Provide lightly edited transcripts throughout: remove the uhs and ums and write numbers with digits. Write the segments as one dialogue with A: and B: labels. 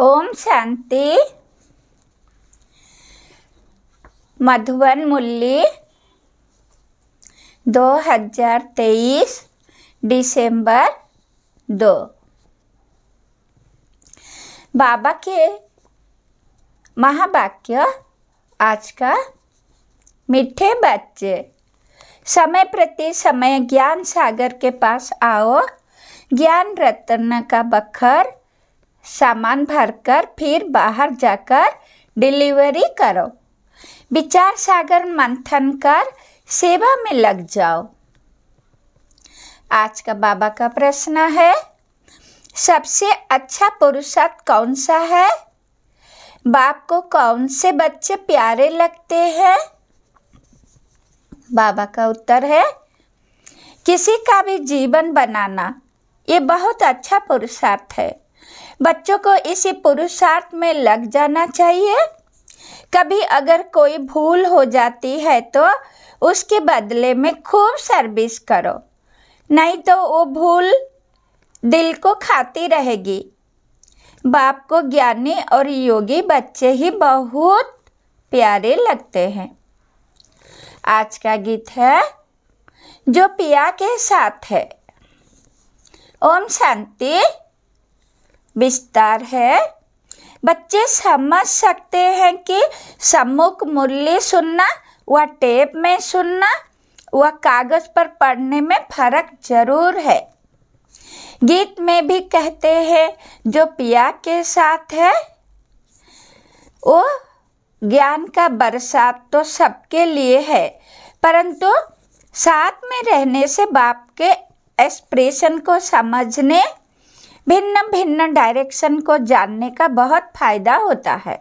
A: ओम शांति। मधुबन मुरली 2023 दिसंबर 2। बाबा के महावाक्य आज का। मीठे बच्चे, समय प्रति समय ज्ञान सागर के पास आओ। ज्ञान रत्न का बखर सामान भरकर फिर बाहर जाकर डिलीवरी करो। विचार सागर मंथन कर सेवा में लग जाओ। आज का बाबा का प्रश्न है, सबसे अच्छा पुरुषार्थ कौन सा है? बाप को कौन से बच्चे प्यारे लगते हैं? बाबा का उत्तर है, किसी का भी जीवन बनाना ये बहुत अच्छा पुरुषार्थ है। बच्चों को इसी पुरुषार्थ में लग जाना चाहिए। कभी अगर कोई भूल हो जाती है तो उसके बदले में खूब सर्विस करो, नहीं तो वो भूल दिल को खाती रहेगी। बाप को ज्ञानी और योगी बच्चे ही बहुत प्यारे लगते हैं। आज का गीत है जो पिया के साथ है। ओम शांति। विस्तार है, बच्चे समझ सकते हैं कि सम्मुख मुरली सुनना व टेप में सुनना व कागज पर पढ़ने में फर्क जरूर है। गीत में भी कहते हैं जो पिया के साथ है वो ज्ञान का बरसात तो सबके लिए है, परंतु साथ में रहने से बाप के एक्सप्रेशन को समझने, भिन्न भिन्न डायरेक्शन को जानने का बहुत फायदा होता है।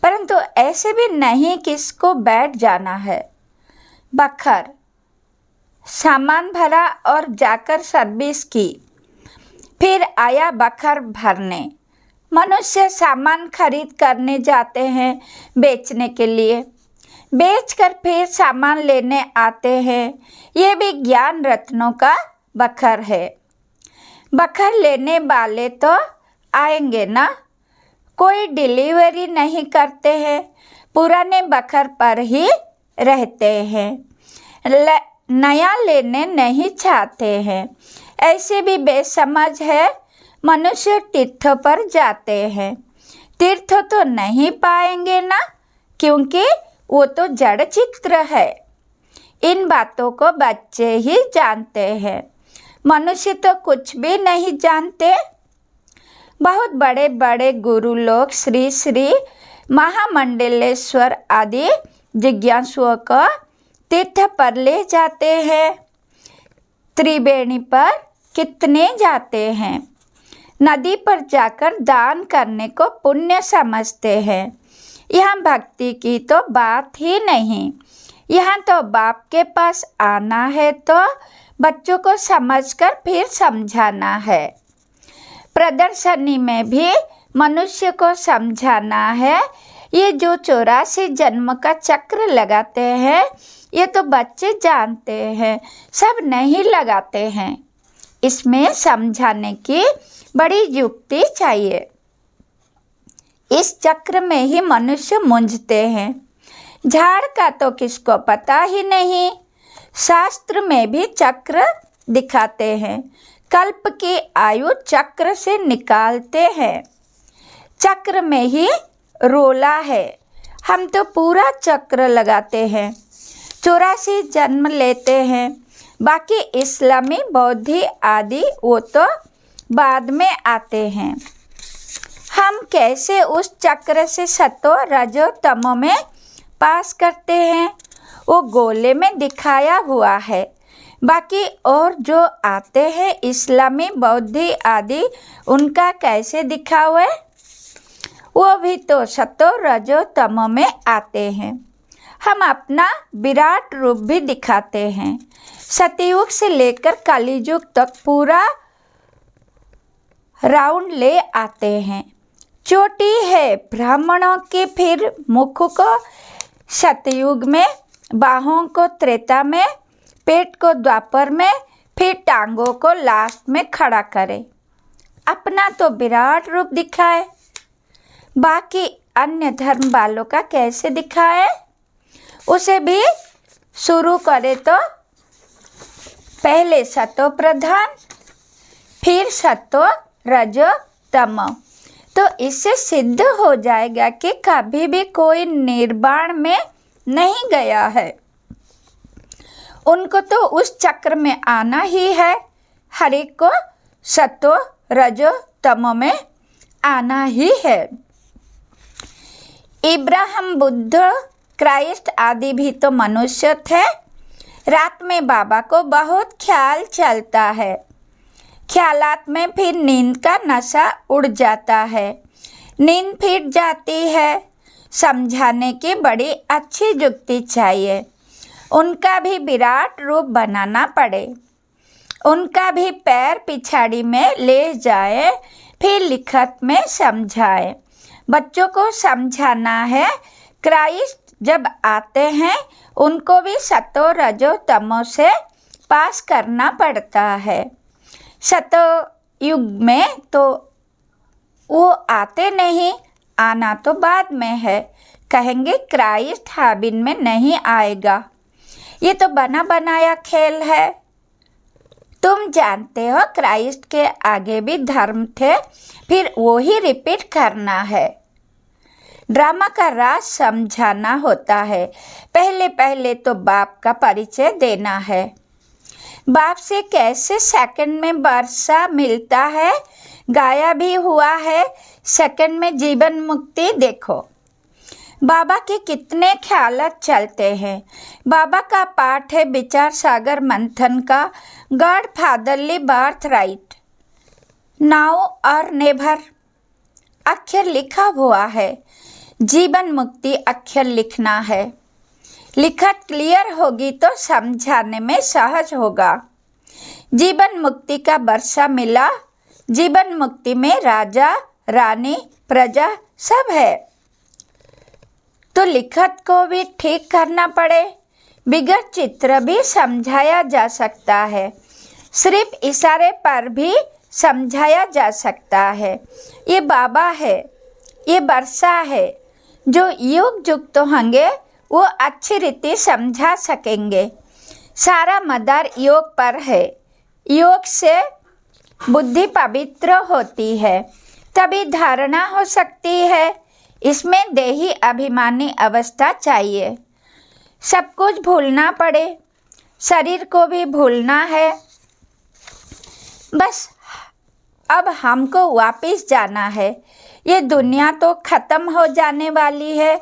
A: परंतु ऐसे भी नहीं किसको बैठ जाना है। बखर सामान भरा और जाकर सर्विस की, फिर आया बखर भरने। मनुष्य सामान खरीद करने जाते हैं बेचने के लिए, बेचकर फिर सामान लेने आते हैं। ये भी ज्ञान रत्नों का बखर है। बखर लेने वाले तो आएंगे ना, कोई डिलीवरी नहीं करते हैं, पुराने बखर पर ही रहते हैं, नया लेने नहीं चाहते हैं। ऐसे भी बेसमझ है। मनुष्य तीर्थों पर जाते हैं, तीर्थ तो नहीं पाएंगे ना, क्योंकि वो तो जड़ चित्र है। इन बातों को बच्चे ही जानते हैं, मनुष्य तो कुछ भी नहीं जानते। बहुत बड़े बड़े गुरु लोग श्री श्री महामंडलेश्वर आदि जिज्ञासुओं को तीर्थ पर ले जाते हैं। त्रिवेणी पर कितने जाते हैं। नदी पर जाकर दान करने को पुण्य समझते हैं। यहाँ भक्ति की तो बात ही नहीं। यहाँ तो बाप के पास आना है तो बच्चों को समझकर फिर समझाना है। प्रदर्शनी में भी मनुष्य को समझाना है। ये जो 84 जन्म का चक्र लगाते हैं ये तो बच्चे जानते हैं, सब नहीं लगाते हैं। इसमें समझाने की बड़ी युक्ति चाहिए। इस चक्र में ही मनुष्य मूंझते हैं। झाड़ का तो किसको पता ही नहीं। शास्त्र में भी चक्र दिखाते हैं, कल्प की आयु चक्र से निकालते हैं। चक्र में ही रोला है। हम तो पूरा चक्र लगाते हैं, 84 जन्म लेते हैं। बाकी इस्लामी बौद्धी आदि वो तो बाद में आते हैं। हम कैसे उस चक्र से सतो रजो तमो में पास करते हैं, वो गोले में दिखाया हुआ है। बाकी और जो आते हैं इस्लामी बौद्धी आदि, उनका कैसे दिखा हुआ है? वो भी तो सतो रजो तमो में आते हैं। हम अपना विराट रूप भी दिखाते हैं। सतयुग से लेकर कलियुग तक पूरा राउंड ले आते हैं। चोटी है ब्राह्मणों की, फिर मुख को सतयुग में, बाहों को त्रेता में, पेट को द्वापर में, फिर टांगों को लास्ट में खड़ा करे। अपना तो विराट रूप दिखाए। बाकी अन्य धर्म वालों का कैसे दिखाए, उसे भी शुरू करे तो पहले सतो प्रधान, फिर सतो रजो तमो, तो इससे सिद्ध हो जाएगा कि कभी भी कोई निर्वाण में नहीं गया है। उनको तो उस चक्र में आना ही है, हर एक को सतो रजो तमो में आना ही है। इब्राहिम, बुद्ध, क्राइस्ट आदि भी तो मनुष्य थे। रात में बाबा को बहुत ख्याल चलता है, ख्यालात में फिर नींद का नशा उड़ जाता है, नींद फिर जाती है। समझाने की बड़ी अच्छी युक्ति चाहिए, उनका भी विराट रूप बनाना पड़े, उनका भी पैर पिछाड़ी में ले जाए, फिर लिखत में समझाए। बच्चों को समझाना है, क्राइस्ट जब आते हैं उनको भी सतो रजो तमो से पास करना पड़ता है। सतो युग में तो वो आते नहीं, आना तो बाद में है। कहेंगे क्राइस्ट हाबिन में नहीं आएगा, ये तो बना बनाया खेल है। तुम जानते हो क्राइस्ट के आगे भी धर्म थे, फिर वो ही रिपीट करना है। ड्रामा का राज समझाना होता है। पहले पहले तो बाप का परिचय देना है। बाप से कैसे सेकंड में वर्षा मिलता है, गाया भी हुआ है। सेकंड में जीवन मुक्ति देखो, बाबा के कितने ख्यालात चलते हैं। बाबा का पाठ है विचार सागर मंथन का, God fatherly birth right, now और नेवर अक्षर लिखा हुआ है। जीवन मुक्ति अक्षर लिखना है। लिखत क्लियर होगी तो समझाने में सहज होगा। जीवन मुक्ति का वर्षा मिला, जीवन मुक्ति में राजा रानी प्रजा सब है, तो लिखत को भी ठीक करना पड़े। बिगड़ चित्र भी समझाया जा सकता है, सिर्फ इशारे पर भी समझाया जा सकता है। ये बाबा है, ये वर्षा है, जो युग युक्त होंगे वो अच्छी रीति समझा सकेंगे। सारा मदार योग पर है। योग से बुद्धि पवित्र होती है, तभी धारणा हो सकती है। इसमें देही अभिमानी अवस्था चाहिए। सब कुछ भूलना पड़े, शरीर को भी भूलना है। बस अब हमको वापस जाना है। ये दुनिया तो ख़त्म हो जाने वाली है।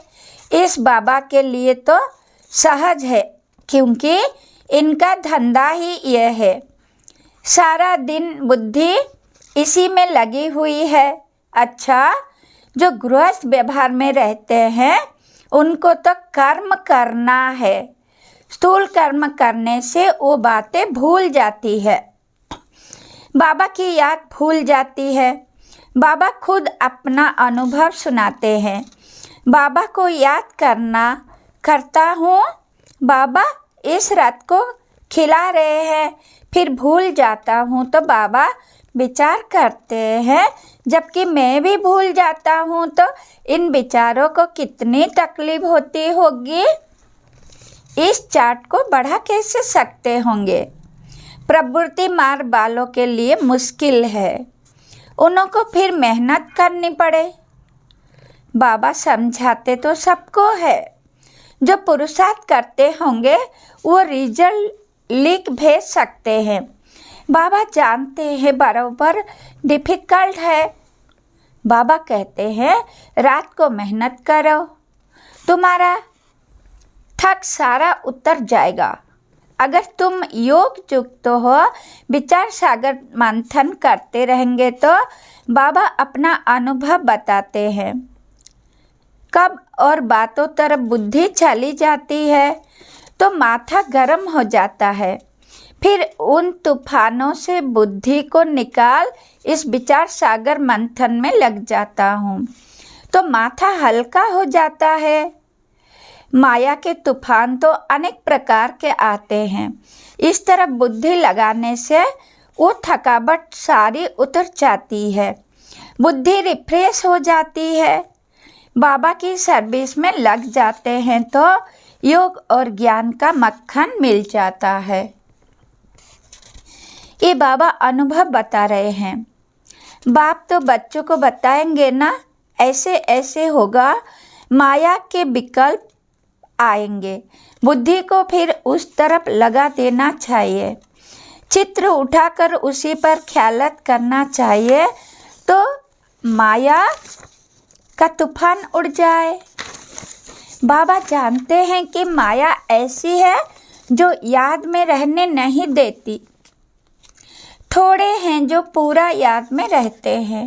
A: इस बाबा के लिए तो सहज है, क्योंकि इनका धंधा ही ये है। सारा दिन बुद्धि इसी में लगी हुई है। अच्छा, जो गृहस्थ व्यवहार में रहते हैं उनको तो कर्म करना है। स्थूल कर्म करने से वो बातें भूल जाती है, बाबा की याद भूल जाती है। बाबा खुद अपना अनुभव सुनाते हैं। बाबा को याद करता हूँ, बाबा इस रात को खिला रहे हैं, फिर भूल जाता हूँ तो बाबा विचार करते हैं, जबकि मैं भी भूल जाता हूँ तो इन विचारों को कितनी तकलीफ होती होगी। इस चार्ट को बढ़ा कैसे सकते होंगे। प्रवृत्ति मार्ग वालों के लिए मुश्किल है, उनको फिर मेहनत करनी पड़े। बाबा समझाते तो सबको है, जो पुरुषार्थ करते होंगे वो रिजल्ट लिख भेज सकते हैं। बाबा जानते हैं बराबर डिफ़िकल्ट है। बाबा कहते हैं रात को मेहनत करो, तुम्हारा थक सारा उतर जाएगा। अगर तुम योग युक्त हो, विचार सागर मंथन करते रहेंगे तो बाबा अपना अनुभव बताते हैं। कब और बातों तरफ बुद्धि चली जाती है तो माथा गर्म हो जाता है। फिर उन तूफानों से बुद्धि को निकाल इस विचार सागर मंथन में लग जाता हूँ तो माथा हल्का हो जाता है। माया के तूफान तो अनेक प्रकार के आते हैं। इस तरफ बुद्धि लगाने से वो थकावट सारी उतर जाती है, बुद्धि रिफ्रेश हो जाती है। बाबा की सर्विस में लग जाते हैं तो योग और ज्ञान का मक्खन मिल जाता है। ये बाबा अनुभव बता रहे हैं। बाप तो बच्चों को बताएंगे ना, ऐसे ऐसे होगा, माया के विकल्प आएंगे, बुद्धि को फिर उस तरफ लगा देना चाहिए, चित्र उठाकर उसी पर ख्यालत करना चाहिए तो माया का तूफान उड़ जाए। बाबा जानते हैं कि माया ऐसी है जो याद में रहने नहीं देती। थोड़े हैं जो पूरा याद में रहते हैं।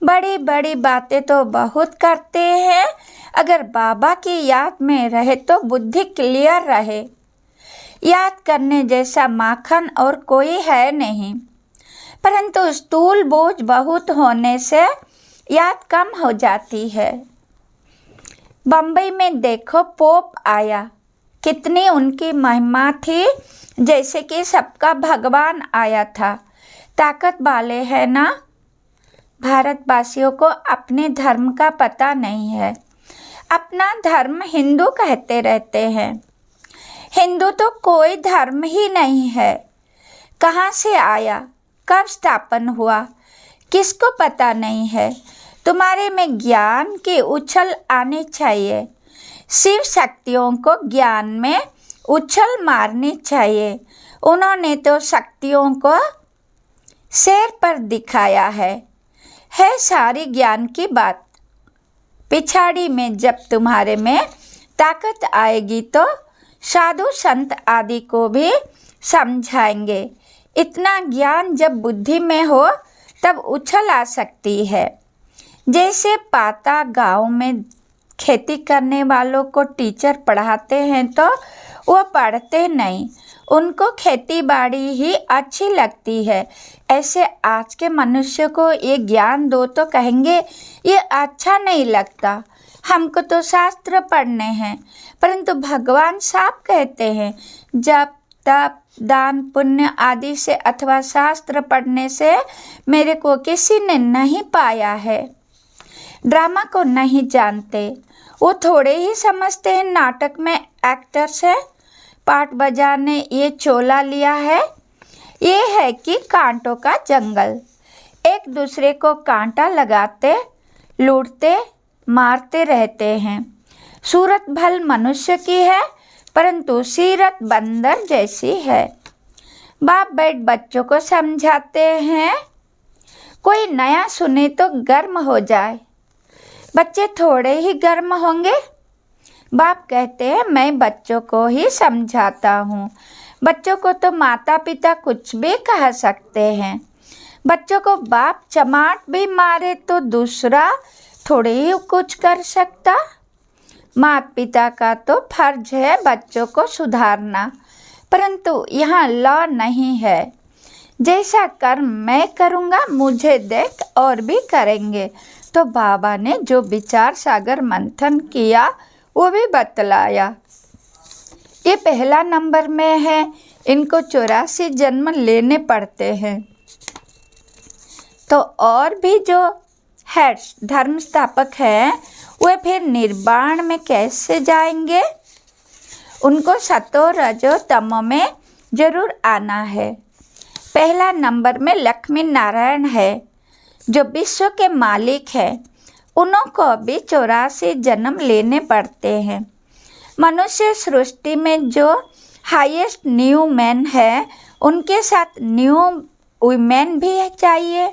A: बड़ी बड़ी बातें तो बहुत करते हैं। अगर बाबा की याद में रहे तो बुद्धि क्लियर रहे। याद करने जैसा माखन और कोई है नहीं, परंतु स्थूल बोझ बहुत होने से याद कम हो जाती है। बम्बई में देखो, पोप आया, कितनी उनकी महिमा थी, जैसे कि सबका भगवान आया था। ताकत वाले हैं ना। भारतवासियों को अपने धर्म का पता नहीं है। अपना धर्म हिंदू कहते रहते हैं। हिंदू तो कोई धर्म ही नहीं है। कहाँ से आया, कब स्थापन हुआ, किसको पता नहीं है। तुम्हारे में ज्ञान की उछल आनी चाहिए। शिव शक्तियों को ज्ञान में उछल मारनी चाहिए। उन्होंने तो शक्तियों को शेर पर दिखाया है सारी ज्ञान की बात। पिछाड़ी में जब तुम्हारे में ताकत आएगी तो साधु संत आदि को भी समझाएंगे। इतना ज्ञान जब बुद्धि में हो तब उछल आ सकती है। जैसे पाता गांव में खेती करने वालों को टीचर पढ़ाते हैं तो वो पढ़ते नहीं, उनको खेती बाड़ी ही अच्छी लगती है। ऐसे आज के मनुष्य को ये ज्ञान दो तो कहेंगे ये अच्छा नहीं लगता, हमको तो शास्त्र पढ़ने हैं। परंतु भगवान साफ कहते हैं, जब तप दान पुण्य आदि से अथवा शास्त्र पढ़ने से मेरे को किसी ने नहीं पाया है। ड्रामा को नहीं जानते, वो थोड़े ही समझते हैं नाटक में एक्टर्स है, पाठ बजाने ये चोला लिया है। ये है कि कांटों का जंगल, एक दूसरे को कांटा लगाते लूटते मारते रहते हैं। सूरत भल मनुष्य की है परंतु सीरत बंदर जैसी है। बाप बैठ बच्चों को समझाते हैं, कोई नया सुने तो गर्म हो जाए। बच्चे थोड़े ही गर्म होंगे। बाप कहते हैं मैं बच्चों को ही समझाता हूँ। बच्चों को तो माता पिता कुछ भी कह सकते हैं। बच्चों को बाप चमाट भी मारे तो दूसरा थोड़े ही कुछ कर सकता। माता पिता का तो फर्ज है बच्चों को सुधारना, परंतु यहाँ लॉ नहीं है। जैसा कर्म मैं करूँगा मुझे देख और भी करेंगे। तो बाबा ने जो विचार सागर मंथन किया वो भी बतलाया। ये पहला नंबर में है, इनको 84 जन्म लेने पड़ते हैं। तो और भी जो हेड्स धर्म स्थापक हैं वे फिर निर्वाण में कैसे जाएंगे? उनको सतो रजो तमो में जरूर आना है। पहला नंबर में लक्ष्मी नारायण है जो विश्व के मालिक है। उनको भी 84 जन्म लेने पड़ते हैं। मनुष्य सृष्टि में जो हाईएस्ट न्यू मैन है उनके साथ न्यू वुमेन भी चाहिए,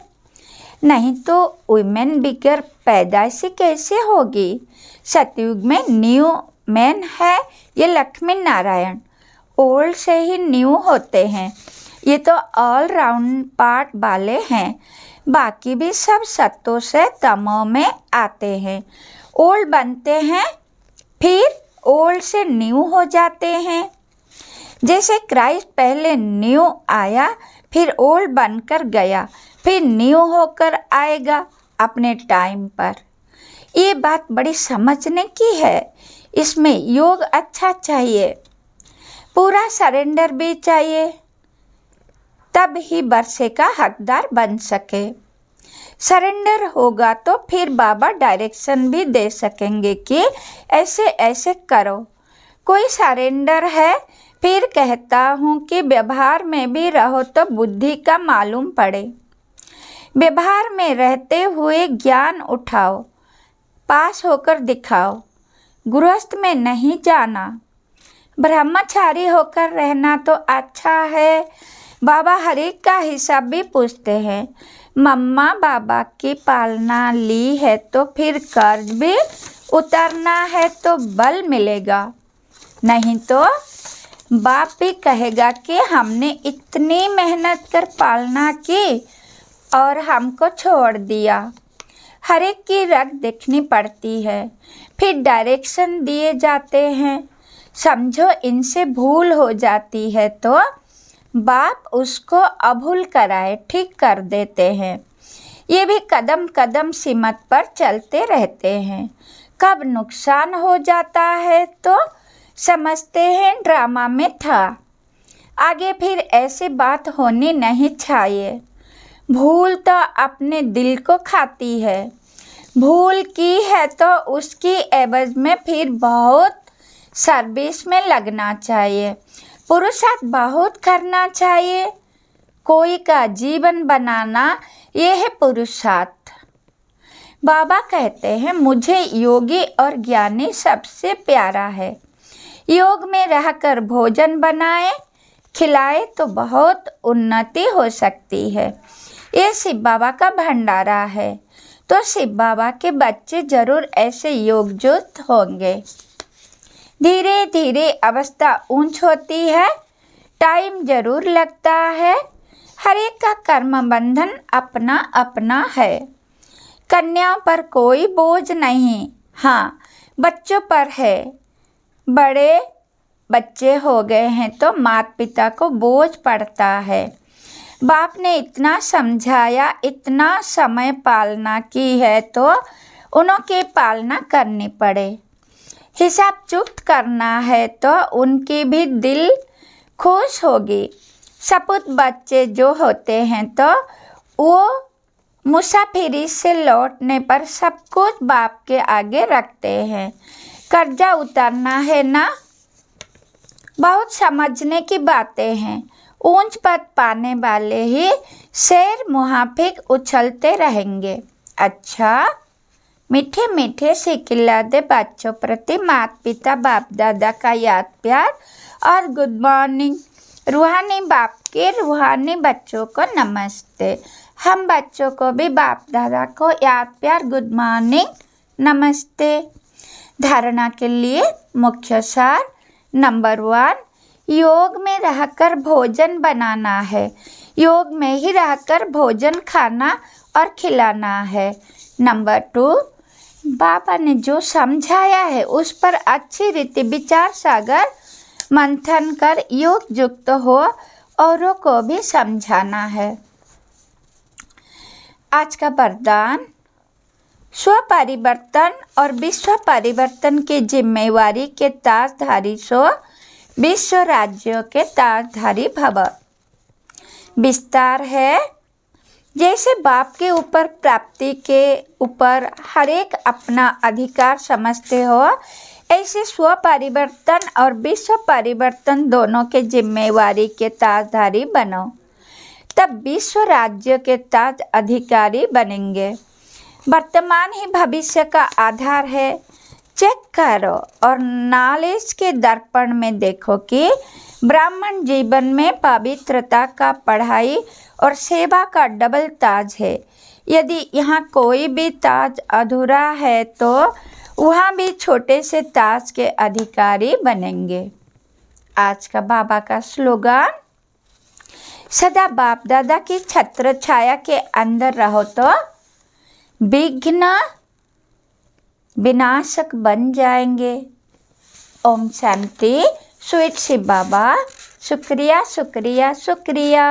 A: नहीं तो वुमेन बिगर पैदाइशी कैसे होगी। सतयुग में न्यू मैन है ये लक्ष्मी नारायण, ओल्ड से ही न्यू होते हैं। ये तो ऑल राउंड पार्ट वाले हैं, बाकी भी सब सत्तों से तमो में आते हैं। ओल्ड बनते हैं फिर ओल्ड से न्यू हो जाते हैं। जैसे क्राइस्ट पहले न्यू आया फिर ओल्ड बनकर गया, फिर न्यू होकर आएगा अपने टाइम पर। ये बात बड़ी समझने की है। इसमें योग अच्छा चाहिए, पूरा सरेंडर भी चाहिए, तब ही वर्षे का हकदार बन सके। सरेंडर होगा तो फिर बाबा डायरेक्शन भी दे सकेंगे कि ऐसे ऐसे करो। कोई सरेंडर है, फिर कहता हूँ कि व्यवहार में भी रहो तो बुद्धि का मालूम पड़े। व्यवहार में रहते हुए ज्ञान उठाओ, पास होकर दिखाओ। गृहस्थ में नहीं जाना, ब्रह्मचारी होकर रहना तो अच्छा है। बाबा हर एक का हिसाब भी पूछते हैं। मम्मा बाबा की पालना ली है तो फिर कर्ज भी उतारना है तो बल मिलेगा, नहीं तो बाप भी कहेगा कि हमने इतनी मेहनत कर पालना की और हमको छोड़ दिया। हर एक की रग देखनी पड़ती है, फिर डायरेक्शन दिए जाते हैं। समझो इनसे भूल हो जाती है तो बाप उसको अभूल कराए ठीक कर देते हैं। ये भी कदम कदम सीमत पर चलते रहते हैं। कब नुकसान हो जाता है तो समझते हैं ड्रामा में था, आगे फिर ऐसी बात होनी नहीं चाहिए। भूल तो अपने दिल को खाती है। भूल की है तो उसकी एवज में फिर बहुत सर्विस में लगना चाहिए, पुरुषार्थ बहुत करना चाहिए। कोई का जीवन बनाना ये है पुरुषार्थ। बाबा कहते हैं मुझे योगी और ज्ञानी सबसे प्यारा है। योग में रहकर भोजन बनाए खिलाए तो बहुत उन्नति हो सकती है। ये शिव बाबा का भंडारा है, तो शिव बाबा के बच्चे जरूर ऐसे योगयुक्त होंगे। धीरे धीरे अवस्था ऊंच होती है, टाइम जरूर लगता है। हर एक का कर्म बंधन अपना अपना है। कन्याओं पर कोई बोझ नहीं, हाँ बच्चों पर है। बड़े बच्चे हो गए हैं तो माता पिता को बोझ पड़ता है। बाप ने इतना समझाया, इतना समय पालना की है तो उनकी पालना करनी पड़े। हिसाब चुक्त करना है तो उनकी भी दिल खुश होगी। सपूत बच्चे जो होते हैं तो वो मुसाफिरी से लौटने पर सब कुछ बाप के आगे रखते हैं। कर्जा उतारना है ना, बहुत समझने की बातें हैं। ऊंच पद पाने वाले ही शेर मुहाफिक उछलते रहेंगे। अच्छा, मीठे मीठे सिखिलाते बच्चों प्रति माता पिता बाप दादा का याद प्यार और गुड मॉर्निंग। रूहानी बाप के रूहानी बच्चों को नमस्ते। हम बच्चों को भी बाप दादा को याद प्यार गुड मॉर्निंग नमस्ते। धारणा के लिए मुख्य सार नंबर 1, योग में रहकर भोजन बनाना है। योग में ही रहकर भोजन खाना और खिलाना है। नंबर 2, बाबा ने जो समझाया है उस पर अच्छी रीति विचार सागर मंथन कर योग युक्त हो औरों को भी समझाना है। आज का वरदान, स्व परिवर्तन और विश्व परिवर्तन की जिम्मेवारी के ताजधारी सो विश्व राज्यों के ताजधारी भव। विस्तार है, जैसे बाप के ऊपर प्राप्ति के ऊपर हर एक अपना अधिकार समझते हो, ऐसे स्व परिवर्तन और विश्व परिवर्तन दोनों के जिम्मेवारी के ताजधारी बनो, तब विश्व राज्य के ताज अधिकारी बनेंगे। वर्तमान ही भविष्य का आधार है। चेक करो और नॉलेज के दर्पण में देखो कि ब्राह्मण जीवन में पवित्रता का पढ़ाई और सेवा का डबल ताज है। यदि यहाँ कोई भी ताज अधूरा है तो वहाँ भी छोटे से ताज के अधिकारी बनेंगे। आज का बाबा का स्लोगन, सदा बाप दादा की छत्र छाया के अंदर रहो तो विघ्न विनाशक बन जाएंगे। ओम शांति। स्वीट शिव बाबा। शुक्रिया शुक्रिया शुक्रिया।